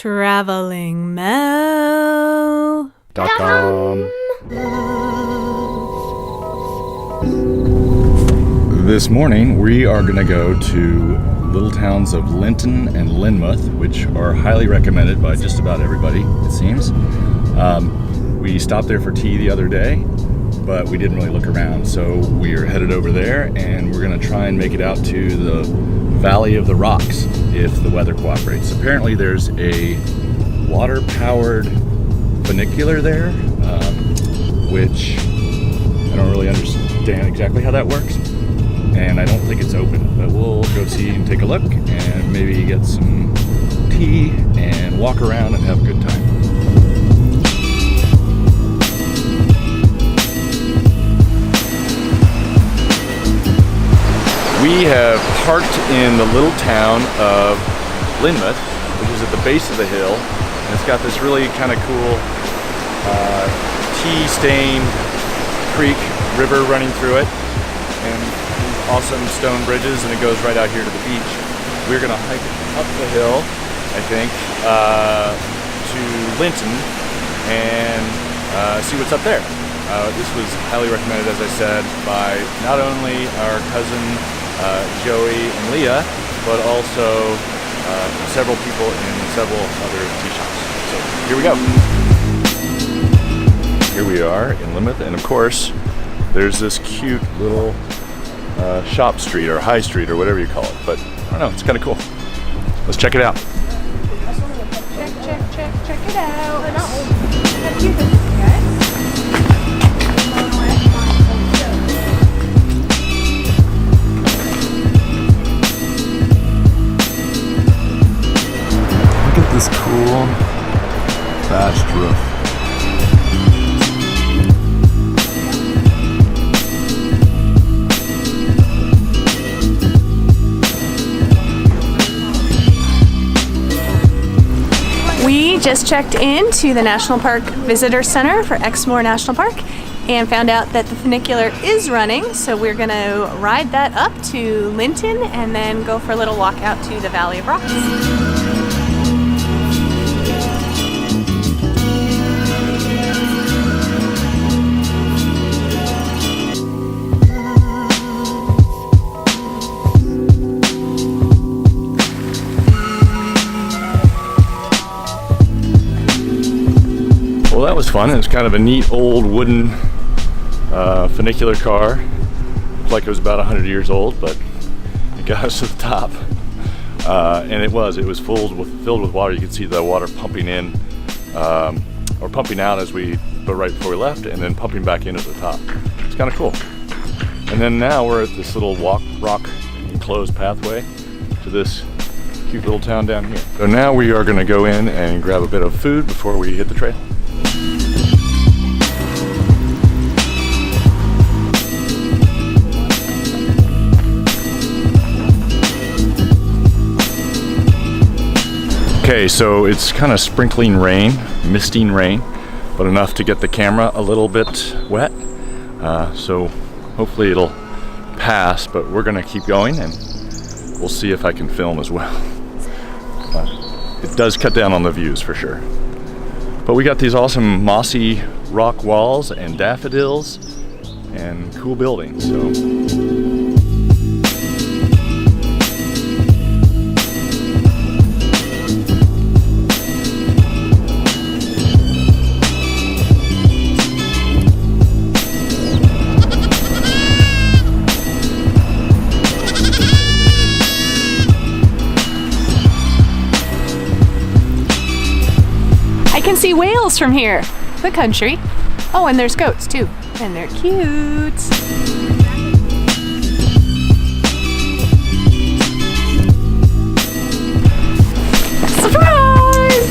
TravelingMel.com. This morning we are going to go to little towns of Lynton and Lynmouth, which are highly recommended by just about everybody, it seems. We stopped there for tea the other day, but we didn't really look around, so we are headed over there and we're going to try and make it out to the Valley of the Rocks if the weather cooperates. Apparently there's a water-powered funicular there, which I don't really understand exactly how that works, and I don't think it's open, but we'll go see and take a look and maybe get some tea and walk around and have a good time. We have parked in the little town of Lynmouth, which is at the base of the hill, and it's got this really kind of cool tea-stained creek river running through it, and awesome stone bridges, and it goes right out here to the beach. We're gonna hike up the hill, I think, to Lynton and see what's up there. This was highly recommended, as I said, by not only our cousin Joey and Leah, but also several people in several other tea shops. So here we go. Here we are in Lynmouth, and of course there's this cute little shop street or high street or whatever you call it, but I don't know, it's kind of cool. Let's check it out. Check it out. Look at this cool thatched roof. We just checked into the National Park Visitor Center for Exmoor National Park and found out that the funicular is running, so we're going to ride that up to Lynton and then go for a little walk out to the Valley of Rocks. Well, that was fun. It was kind of a neat old wooden funicular car. Looked like it was about 100 years old, but it got us to the top. And it was filled with water. You could see the water pumping in, or pumping out as we, but right before we left, and then pumping back in at the top. It's kind of cool. And then now we're at this little rock enclosed pathway to this cute little town down here. So now we are going to go in and grab a bit of food before we hit the trail. Okay, so it's kind of sprinkling rain, misting rain, but enough to get the camera a little bit wet. So hopefully it'll pass, but we're gonna keep going and we'll see if I can film as well. It does cut down on the views for sure. But we got these awesome mossy rock walls and daffodils and cool buildings, so. I can see whales from here, the country. Oh, and there's goats too, and they're cute. Surprise!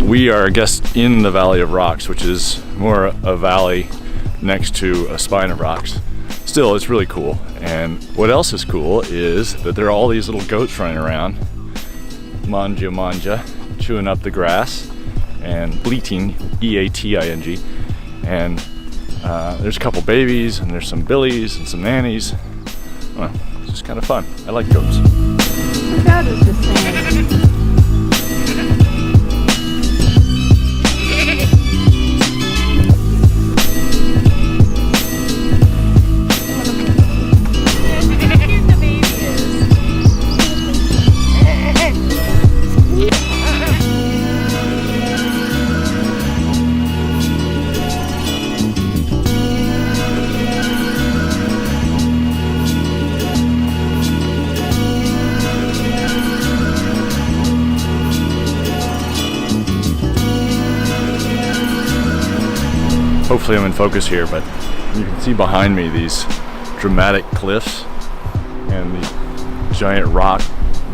We are, I guess, in the Valley of Rocks, which is more a valley next to a spine of rocks. Still, it's really cool. And what else is cool is that there are all these little goats running around, manja, chewing up the grass and bleating, E-A-T-I-N-G. And there's a couple babies, and there's some billies and some nannies. Well, it's just kind of fun. I like goats. That is just saying. Hopefully I'm in focus here, but you can see behind me these dramatic cliffs and the giant rock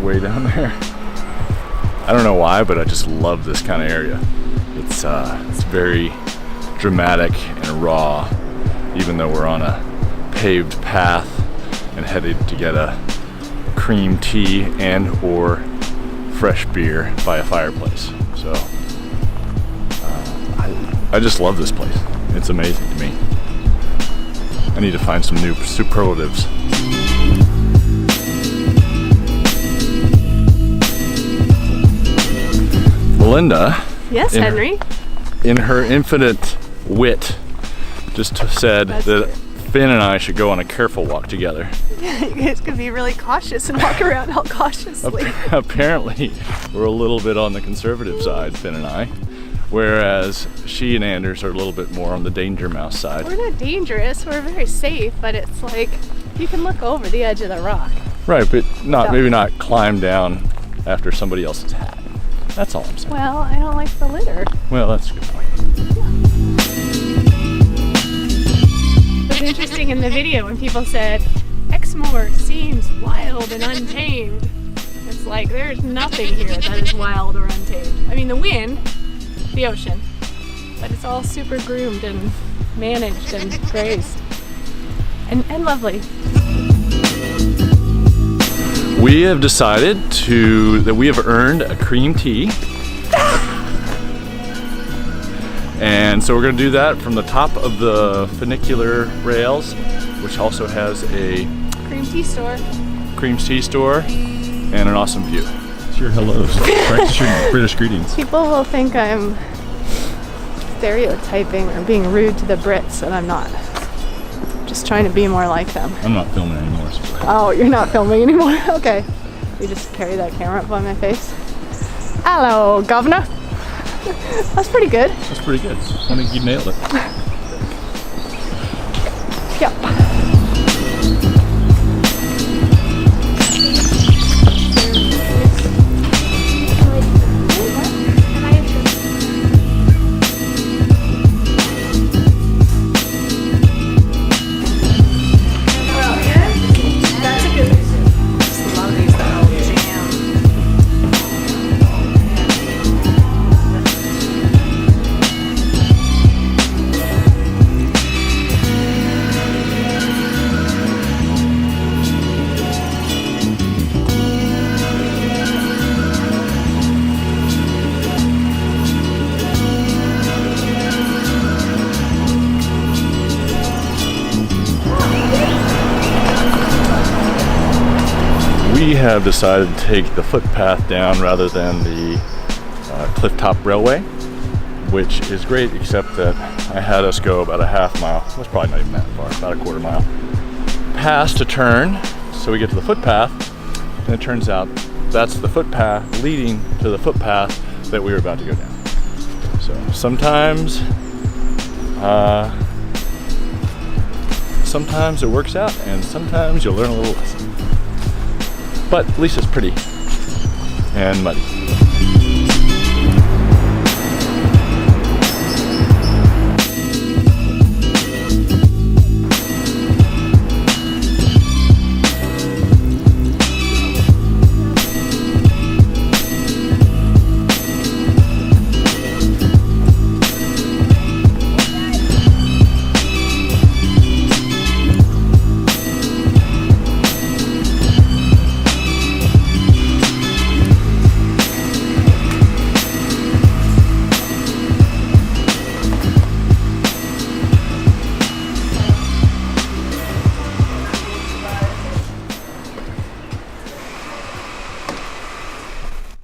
way down there. I don't know why, but I just love this kind of area. It's very dramatic and raw, even though we're on a paved path and headed to get a cream tea and or fresh beer by a fireplace. So I just love this place. It's amazing to me. I need to find some new superlatives. Melinda. Yes, Henry. In her infinite wit, just said that Finn and I should go on a careful walk together. You guys could be really cautious and walk around all cautiously. Apparently, we're a little bit on the conservative side, Finn and I. Whereas she and Anders are a little bit more on the danger mouse side. We're not dangerous, we're very safe, but it's like you can look over the edge of the rock. Right, but maybe not climb down after somebody else's hat. That's all I'm saying. Well, I don't like the litter. Well, that's a good point. It was interesting in the video when people said, Exmoor seems wild and untamed. It's like there's nothing here that is wild or untamed. I mean, the wind, the ocean, but it's all super groomed and managed and grazed and lovely. We have decided that we have earned a cream tea. And so we're going to do that from the top of the funicular rails, which also has a cream tea store and an awesome view. It's your hellos. Practice your British greetings. People will think I'm stereotyping or being rude to the Brits, and I'm not. Just trying to be more like them. I'm not filming anymore. So oh, you're not filming anymore? Okay. You just carry that camera up on my face. Hello, governor. That's pretty good. that's pretty good. I think you nailed it. Yep. We have decided to take the footpath down rather than the Clifftop Railway, which is great, except that I had us go about a half mile, it was probably not even that far, about a quarter mile, past a turn, so we get to the footpath, and it turns out that's the footpath leading to the footpath that we were about to go down. So sometimes it works out, and sometimes you'll learn a little lesson. But at least it's pretty and muddy.